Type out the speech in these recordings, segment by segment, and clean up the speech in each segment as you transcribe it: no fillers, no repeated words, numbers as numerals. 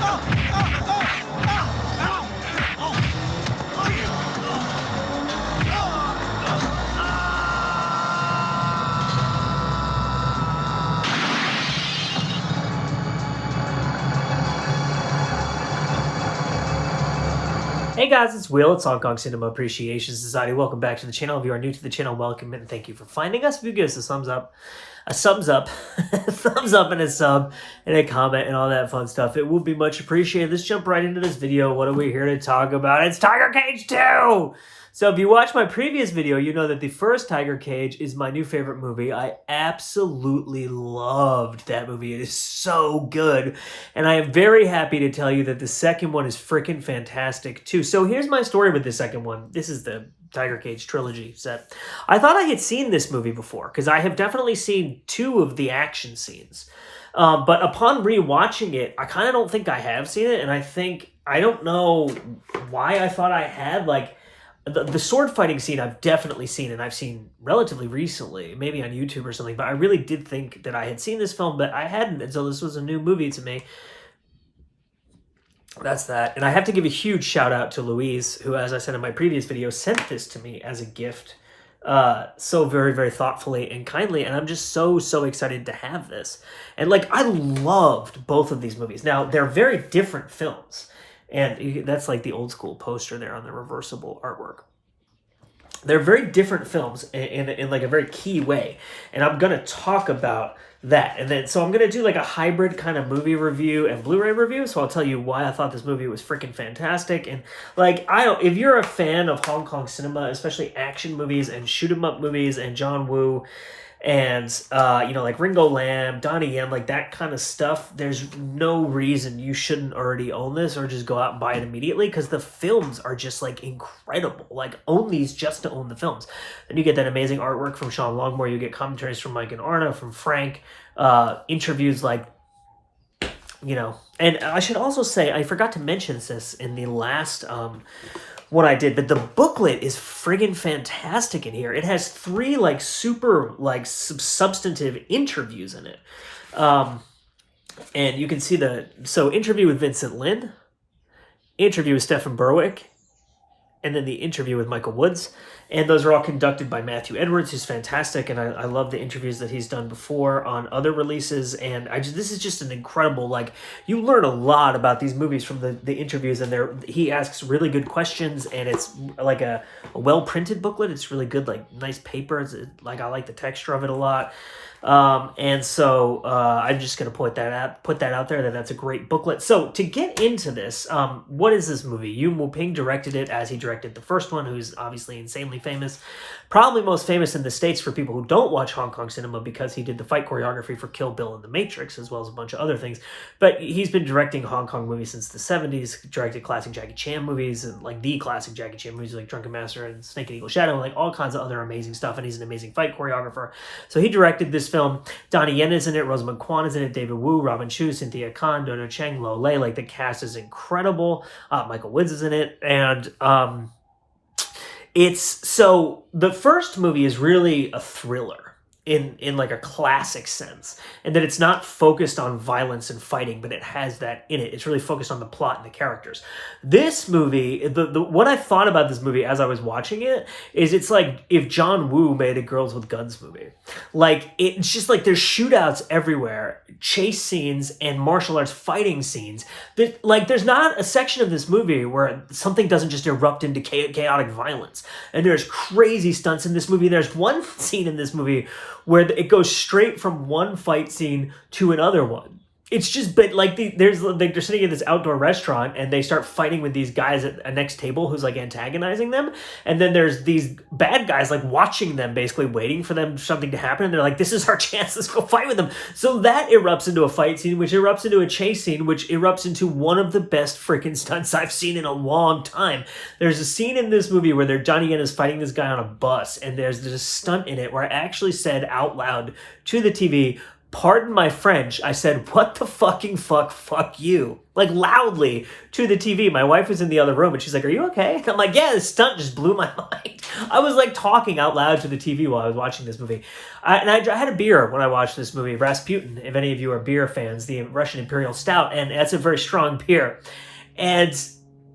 Hey guys, it's Will. It's Hong Kong Cinema Appreciation Society. Welcome back to the channel. If you are new to the channel, welcome and thank you for finding us. If you give us a thumbs up, a thumbs up, thumbs up and a sub, and a comment and all that fun stuff, it will be much appreciated. Let's jump right into this video. What are we here to talk about? It's Tiger Cage 2! So if you watched my previous video, you know that the first Tiger Cage is my new favorite movie. I absolutely loved that movie. It is so good. And I am very happy to tell you that the second one is freaking fantastic too. So here's my story with the second one. This is the Tiger Cage trilogy set. I thought I had seen this movie before because I have definitely seen two of the action scenes. But upon rewatching it, I kind of don't think I have seen it. And I don't know why I thought I had, like, the sword fighting scene I've definitely seen, and I've seen relatively recently, maybe on YouTube or something, but I really did think that I had seen this film, but I hadn't, and so this was a new movie to me. That's that. And I have to give a huge shout out to Louise, who, as I said in my previous video, sent this to me as a gift so very, very thoughtfully and kindly, and I'm just so excited to have this. And, like, I loved both of these movies. Now, they're very different films. And that's like the old school poster there on the reversible artwork. They're very different films in like a very key way. And I'm going to talk about that. And then, so I'm going to do like a hybrid kind of movie review and Blu-ray review. So I'll tell you why I thought this movie was freaking fantastic. And, like, if you're a fan of Hong Kong cinema, especially action movies and shoot 'em up movies and John Woo, and, like Ringo Lam, Donnie Yen, like that kind of stuff, there's no reason you shouldn't already own this or just go out and buy it immediately, because the films are just, like, incredible. Like, own these just to own the films. And you get that amazing artwork from Sean Longmore, you get commentaries from Mike and Arna, from Frank, interviews like, and I should also say, I forgot to mention this in the last what I did, but the booklet is friggin' fantastic in here. It has 3 like super like substantive interviews in it. And you can see interview with Vincent Lin, interview with Stephen Berwick, and then the interview with Michael Woods. And those are all conducted by Matthew Edwards, who's fantastic. And I love the interviews that he's done before on other releases. And this is just an incredible, like, you learn a lot about these movies from the interviews. And he asks really good questions. And it's like a well-printed booklet. It's really good, like nice paper. I like the texture of it a lot. And so I'm just going to put that out there, that's a great booklet. So to get into this, what is this movie? Yuen Woo-ping directed it, as he directed the first one, who's obviously insanely famous. Probably most famous in the States for people who don't watch Hong Kong cinema, because he did the fight choreography for Kill Bill and The Matrix, as well as a bunch of other things. But he's been directing Hong Kong movies since the 70s, directed classic Jackie Chan movies, and like the classic Jackie Chan movies like Drunken Master and Snake and Eagle Shadow, and like all kinds of other amazing stuff. And he's an amazing fight choreographer. So he directed this film. Donnie Yen is in it, Rosamund Kwan is in it, David Wu, Robin Chu, Cynthia Khan, Dodo Cheng, Lo Lei. Like, the cast is incredible. Michael Woods is in it. And the first movie is really a thriller in like a classic sense, and that it's not focused on violence and fighting, but it has that in it. It's really focused on the plot and the characters. This movie, what I thought about this movie as I was watching it is, it's like if John Woo made a Girls with Guns movie. Like, it's just like there's shootouts everywhere, chase scenes and martial arts fighting scenes. Like, there's not a section of this movie where something doesn't just erupt into chaotic violence. And there's crazy stunts in this movie. There's one scene in this movie where it goes straight from one fight scene to another one. It's just, but like they're sitting in this outdoor restaurant and they start fighting with these guys at a next table who's like antagonizing them. And then there's these bad guys like watching them, basically waiting for something to happen. And they're like, this is our chance, let's go fight with them. So that erupts into a fight scene, which erupts into a chase scene, which erupts into one of the best freaking stunts I've seen in a long time. There's a scene in this movie where Johnny Yen is fighting this guy on a bus, and there's a stunt in it where I actually said out loud to the TV, pardon my French, I said, what the fucking fuck you, like loudly to the TV. My wife was in the other room and she's like, are you okay? And I'm like, yeah, this stunt just blew my mind. I was like talking out loud to the TV while I was watching this movie. I had a beer when I watched this movie, Rasputin, if any of you are beer fans, the Russian Imperial Stout, and that's a very strong beer. And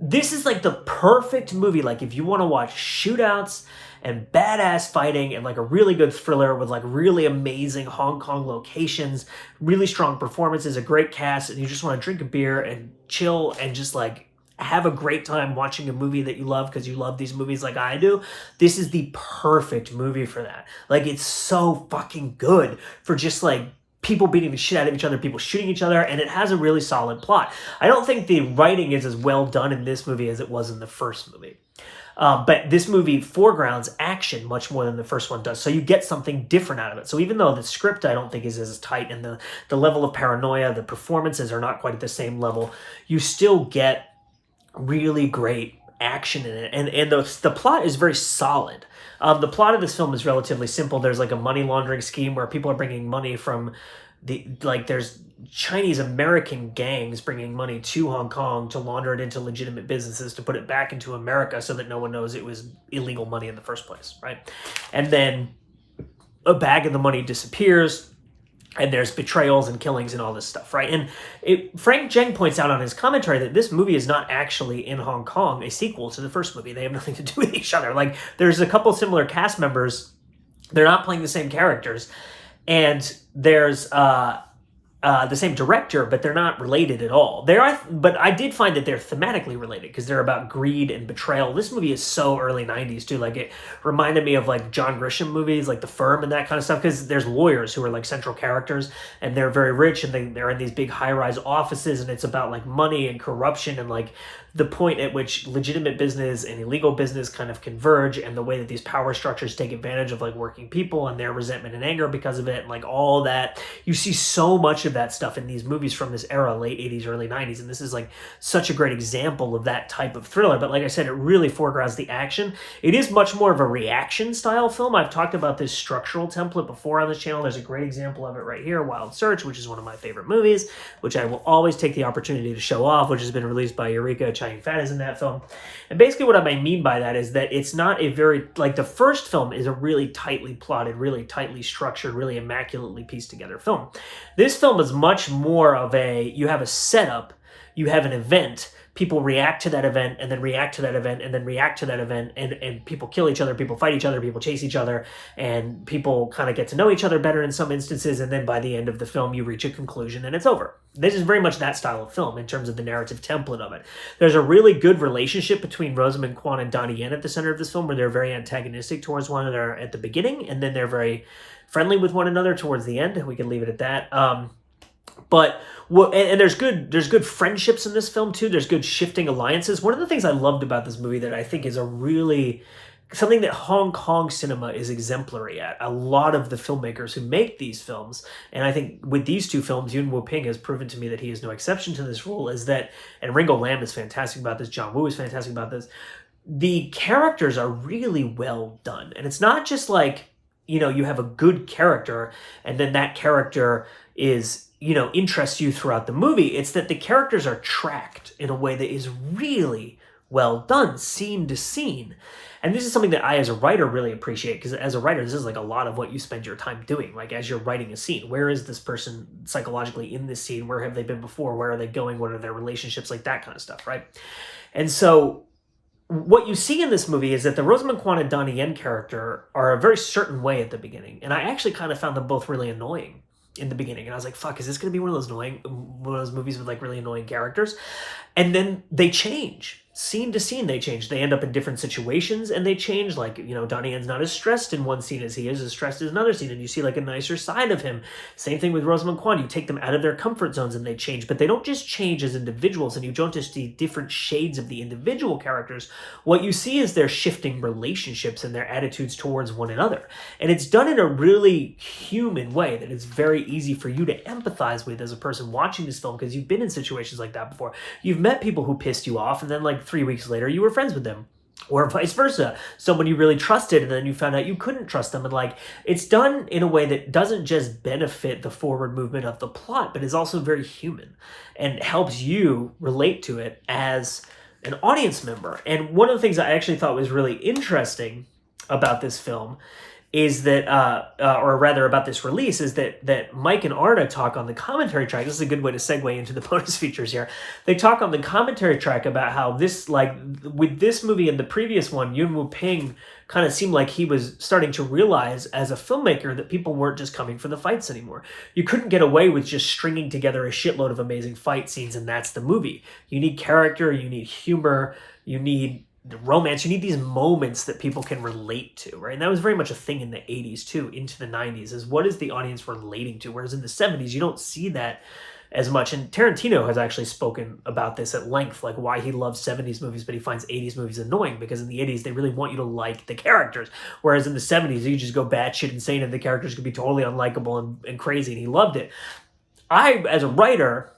this is like the perfect movie, like if you want to watch shootouts and badass fighting and like a really good thriller with like really amazing Hong Kong locations, really strong performances, a great cast, and you just want to drink a beer and chill and just like have a great time watching a movie that you love because you love these movies like I do, this is the perfect movie for that. Like, it's so fucking good for just like people beating the shit out of each other, people shooting each other, and it has a really solid plot. I don't think the writing is as well done in this movie as it was in the first movie. But this movie foregrounds action much more than the first one does. So you get something different out of it. So even though the script I don't think is as tight and the level of paranoia, the performances are not quite at the same level, you still get really great action in it. And the plot is very solid. The plot of this film is relatively simple. There's like a money laundering scheme where people are bringing money from there's Chinese American gangs bringing money to Hong Kong to launder it into legitimate businesses to put it back into America so that no one knows it was illegal money in the first place, right? And then a bag of the money disappears, and there's betrayals and killings and all this stuff, right? And Frank Zheng points out on his commentary that this movie is not actually in Hong Kong a sequel to the first movie. They have nothing to do with each other. Like, there's a couple similar cast members. They're not playing the same characters. And there's the same director, but they're not related at all. But I did find that they're thematically related because they're about greed and betrayal. This movie is so early 90s too. Like, it reminded me of like John Grisham movies, like The Firm and that kind of stuff, because there's lawyers who are like central characters and they're very rich and they're in these big high-rise offices, and it's about like money and corruption and like the point at which legitimate business and illegal business kind of converge, and the way that these power structures take advantage of like working people and their resentment and anger because of it, and like all that. You see so much of that stuff in these movies from this era, late 80s, early 90s, and this is like such a great example of that type of thriller. But like I said, it really foregrounds the action. It is much more of a reaction style film. I've talked about this structural template before on this channel. There's a great example of it right here, Wild Search, which is one of my favorite movies, which I will always take the opportunity to show off, which has been released by Eureka. Channing Fat is in that film. And basically what I mean by that is that it's not a very, like, the first film is a really tightly plotted, really tightly structured, really immaculately pieced together film. This film is much more of you have a setup, you have an event, people react to that event, and then react to that event, and then react to that event, and people kill each other, people fight each other, people chase each other, and people kind of get to know each other better in some instances, and then by the end of the film, you reach a conclusion, and it's over. This is very much that style of film in terms of the narrative template of it. There's a really good relationship between Rosamund Kwan and Donnie Yen at the center of this film, where they're very antagonistic towards one another at the beginning, and then they're very friendly with one another towards the end. We can leave it at that. And there's good friendships in this film too. There's good shifting alliances. One of the things I loved about this movie that I think is something that Hong Kong cinema is exemplary at. A lot of the filmmakers who make these films, and I think with these two films, Yuen Woo-ping has proven to me that he is no exception to this rule, is that, and Ringo Lam is fantastic about this, John Woo is fantastic about this, the characters are really well done. And it's not just like, you have a good character and then that character is, interests you throughout the movie. It's that the characters are tracked in a way that is really well done, scene to scene. And this is something that I, as a writer, really appreciate, because as a writer, this is like a lot of what you spend your time doing. Like, as you're writing a scene, where is this person psychologically in this scene? Where have they been before? Where are they going? What are their relationships? Like that kind of stuff, right? And so what you see in this movie is that the Rosamund Kwan and Donnie Yen character are a very certain way at the beginning. And I actually kind of found them both really annoying in the beginning, and I was like, fuck, is this going to be one of those movies with like really annoying characters? And then they change. Scene to scene, they change. They end up in different situations, and they change. Like, Donnie Yen's not as stressed in one scene as he is as stressed in another scene, and you see like a nicer side of him. Same thing with Rosamund Kwan. You take them out of their comfort zones, and they change. But they don't just change as individuals, and you don't just see different shades of the individual characters. What you see is their shifting relationships and their attitudes towards one another. And it's done in a really human way that it's very easy for you to empathize with as a person watching this film, because you've been in situations like that before. You've met people who pissed you off, and then like 3 weeks later, you were friends with them. or vice versa, someone you really trusted and then you found out you couldn't trust them. And like, it's done in a way that doesn't just benefit the forward movement of the plot, but is also very human and helps you relate to it as an audience member. And one of the things I actually thought was really interesting about this film is that, or rather about this release, is that Mike and Arna talk on the commentary track. This is a good way to segue into the bonus features here. They talk on the commentary track about how this, like, with this movie and the previous one, Yuen Woo-ping kind of seemed like he was starting to realize as a filmmaker that people weren't just coming for the fights anymore. You couldn't get away with just stringing together a shitload of amazing fight scenes and that's the movie. You need character, you need humor, you need the romance, you need these moments that people can relate to, right? And that was very much a thing in the 80s too, into the 90s, is what is the audience relating to? Whereas in the 70s, you don't see that as much. And Tarantino has actually spoken about this at length, like why he loves 70s movies, but he finds 80s movies annoying because in the 80s, they really want you to like the characters. Whereas in the 70s, you just go batshit insane and the characters could be totally unlikable and crazy. And he loved it. I, as a writer,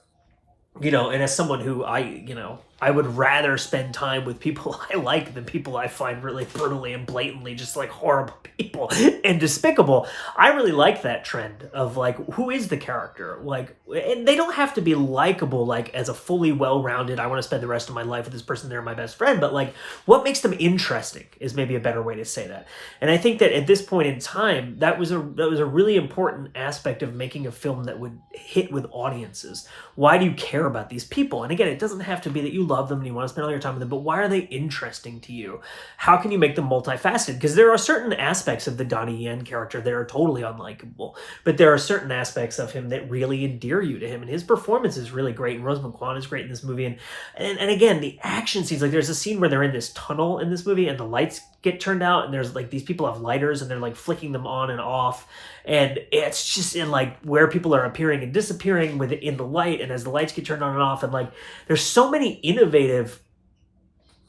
and as someone who I would rather spend time with people I like than people I find really brutally and blatantly just like horrible people and despicable. I really like that trend of like, who is the character? Like, and they don't have to be likable, like as a fully well-rounded, I want to spend the rest of my life with this person, they're my best friend, but like what makes them interesting is maybe a better way to say that. And I think that at this point in time, that was a really important aspect of making a film that would hit with audiences. Why do you care about these people? And again, it doesn't have to be that you love them and you want to spend all your time with them, but why are they interesting to you? How can you make them multifaceted? Because there are certain aspects of the Donnie Yen character that are totally unlikable, but there are certain aspects of him that really endear you to him, and his performance is really great, and Rosamund Kwan is great in this movie, and again, the action scenes, like there's a scene where they're in this tunnel in this movie, and the lights get turned out, and there's like these people have lighters, and they're like flicking them on and off, and it's just in like where people are appearing and disappearing in the light, and as the lights get turned on and off, and like there's so many innovative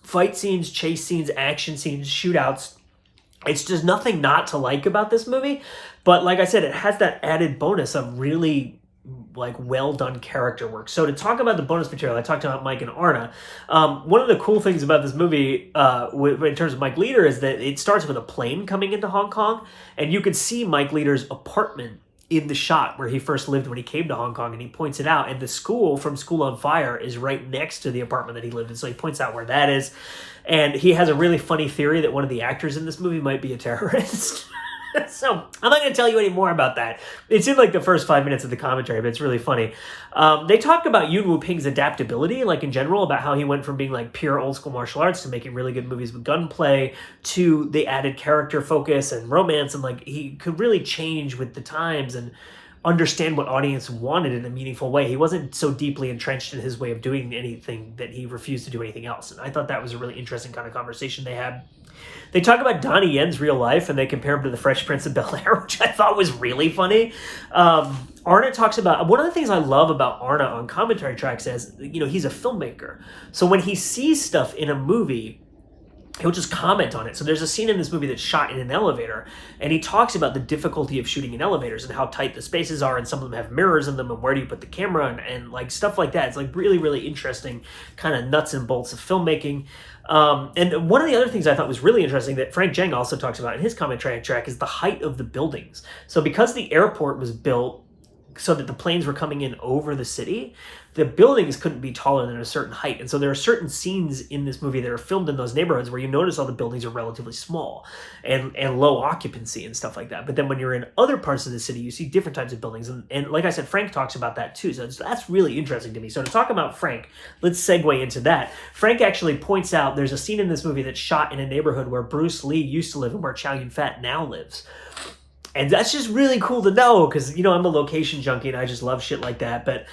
fight scenes, chase scenes, action scenes, shootouts. It's just nothing not to like about this movie, but like I said, it has that added bonus of really like well done character work. So to talk about the bonus material, I talked about Mike and Arna. One of the cool things about this movie, in terms of Mike Leader, is that it starts with a plane coming into Hong Kong, and you could see Mike Leader's apartment in the shot where he first lived when he came to Hong Kong, and he points it out. And the school from School on Fire is right next to the apartment that he lived in, so he points out where that is. And he has a really funny theory that one of the actors in this movie might be a terrorist. So I'm not going to tell you any more about that. It's in like the first 5 minutes of the commentary, but it's really funny. They talk about Yuen Woo-ping's adaptability, like in general, about how he went from being like pure old school martial arts to making really good movies with gunplay to the added character focus and romance, and like he could really change with the times and understand what audience wanted in a meaningful way. He wasn't so deeply entrenched in his way of doing anything that he refused to do anything else. And I thought that was a really interesting kind of conversation they had. They talk about Donnie Yen's real life, and they compare him to the Fresh Prince of Bel-Air, which I thought was really funny. Arna talks about, one of the things I love about Arna on commentary tracks is, he's a filmmaker. So when he sees stuff in a movie, he'll just comment on it. So there's a scene in this movie that's shot in an elevator, and he talks about the difficulty of shooting in elevators and how tight the spaces are, and some of them have mirrors in them, and where do you put the camera, and like stuff like that. It's like really, really interesting kind of nuts and bolts of filmmaking. And one of the other things I thought was really interesting that Frank Jeng also talks about in his commentary track is the height of the buildings. So because the airport was built so that the planes were coming in over the city, the buildings couldn't be taller than a certain height. And so there are certain scenes in this movie that are filmed in those neighborhoods where you notice all the buildings are relatively small and low occupancy and stuff like that. But then when you're in other parts of the city, you see different types of buildings. And like I said, Frank talks about that too. So that's really interesting to me. So to talk about Frank, let's segue into that. Frank actually points out there's a scene in this movie that's shot in a neighborhood where Bruce Lee used to live and where Chow Yun-fat now lives. And that's just really cool to know because, I'm a location junkie and I just love shit like that. But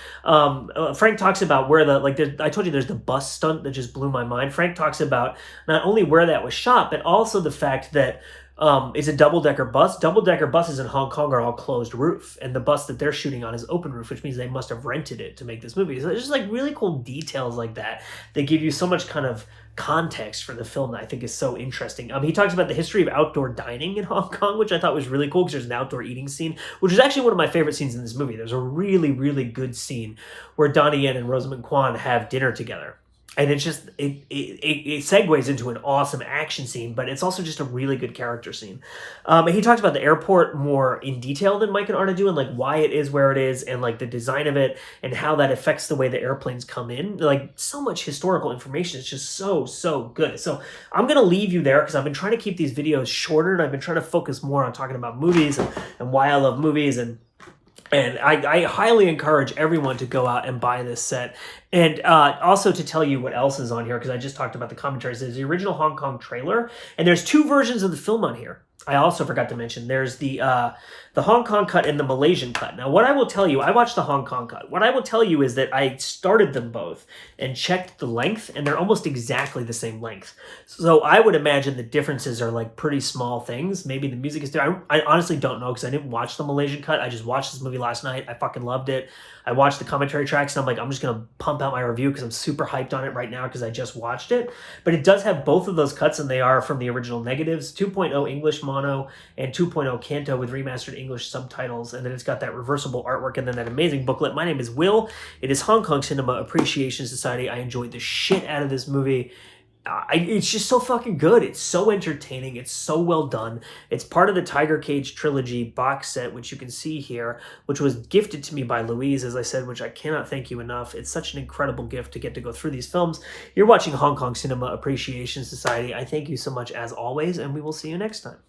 Frank talks about where I told you there's the bus stunt that just blew my mind. Frank talks about not only where that was shot, but also the fact that it's a double-decker bus. Double-decker buses in Hong Kong are all closed roof, and the bus that they're shooting on is open roof, which means they must have rented it to make this movie. So there's just like really cool details like that that give you so much kind of context for the film that I think is so interesting. He talks about the history of outdoor dining in Hong Kong, which I thought was really cool because there's an outdoor eating scene, which is actually one of my favorite scenes in this movie. There's a really, really good scene where Donnie Yen and Rosamund Kwan have dinner together. And it's just, it segues into an awesome action scene, but it's also just a really good character scene. And he talks about the airport more in detail than Mike and Arna do, and like why it is where it is, and like the design of it, and how that affects the way the airplanes come in. Like so much historical information. It's just so good. So I'm going to leave you there because I've been trying to keep these videos shorter, and I've been trying to focus more on talking about movies and why I love movies. And I highly encourage everyone to go out and buy this set. And also to tell you what else is on here, because I just talked about the commentaries. There's the original Hong Kong trailer, and there's 2 versions of the film on here. I also forgot to mention there's the Hong Kong cut and the Malaysian cut. Now, what I will tell you, I watched the Hong Kong cut. What I will tell you is that I started them both and checked the length, and they're almost exactly the same length. So I would imagine the differences are like pretty small things. Maybe the music is there. I honestly don't know because I didn't watch the Malaysian cut. I just watched this movie last night. I fucking loved it. I watched the commentary tracks, and I'm like, I'm just going to pump out my review because I'm super hyped on it right now because I just watched it. But it does have both of those cuts, and they are from the original negatives, 2.0 English mono and 2.0 Canto with remastered English subtitles. And then it's got that reversible artwork and then that amazing booklet. My name is Will. It is Hong Kong Cinema Appreciation Society. I enjoyed the shit out of this movie. It's just so fucking good. It's so entertaining. It's so well done. It's part of the Tiger Cage trilogy box set, which you can see here, which was gifted to me by Louise, as I said, which I cannot thank you enough. It's such an incredible gift to get to go through these films. You're watching Hong Kong Cinema Appreciation Society. I thank you so much as always, and we will see you next time.